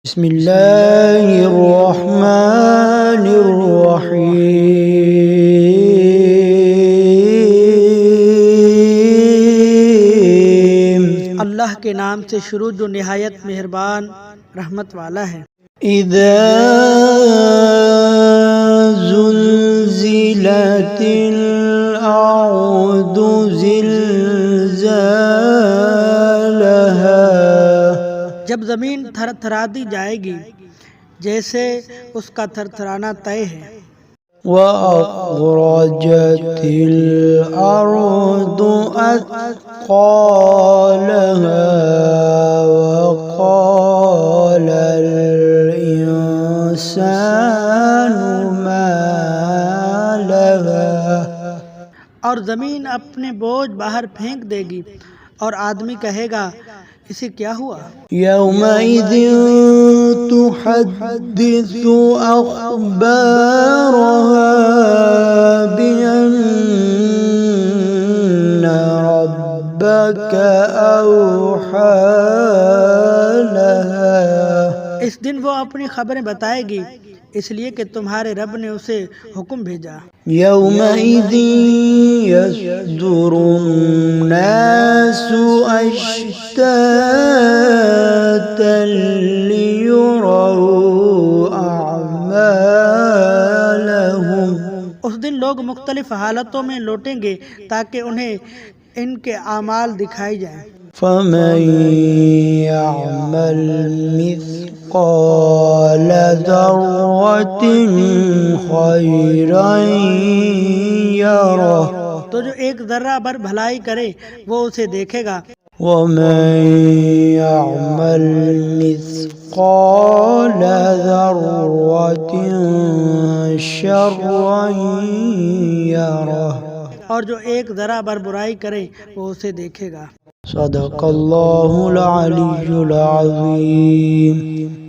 بسم اللہ الرحمن الرحیم۔ اللہ کے نام سے شروع جو نہایت مہربان رحمت والا ہے۔ اذا زلزلت الارض زلزالها، جب زمین تھر تھرا دی جائے گی جیسے اس کا تھر تھرانا طے ہے۔ وَأَخْرَجَتِ الْأَرْضُ أَثْقَالَهَا وَقَالَ الْإِنسَانُ مَا لَهَا، اور زمین اپنے بوجھ باہر پھینک دے گی اور آدمی کہے گا اسے کیا ہوا؟ يَوْمَئِذٍ تُحَدِّثُ أَخْبَارَهَا بِأَنَّ رَبَّكَ أَوْحَى لَهَا، اس دن وہ اپنی خبریں بتائے گی اس لیے کہ تمہارے رب نے اسے حکم بھیجا۔ يَوْمَئِذٍ يَصْدُرُ النَّاسُ أَشْتَاتًا لِيُرَوْا أَعْمَالَهُمْ، اس دن لوگ مختلف حالتوں میں لوٹیں گے تاکہ انہیں ان کے اعمال دکھائی جائیں۔ فَمَن يَعْمَلْ مِثْقَالَ ذَرَّةٍ خَيْرًا يَرَهُ، تو جو ایک ذرہ بھر بھلائی کرے وہ اسے دیکھے گا۔ وَمَن يَعْمَلْ مِثْقَالَ ذَرَّةٍ شَرًّا يَرَهُ، اور جو ایک ذرہ بھر برائی کرے وہ اسے دیکھے گا۔ صدق اللہ العلی العظیم۔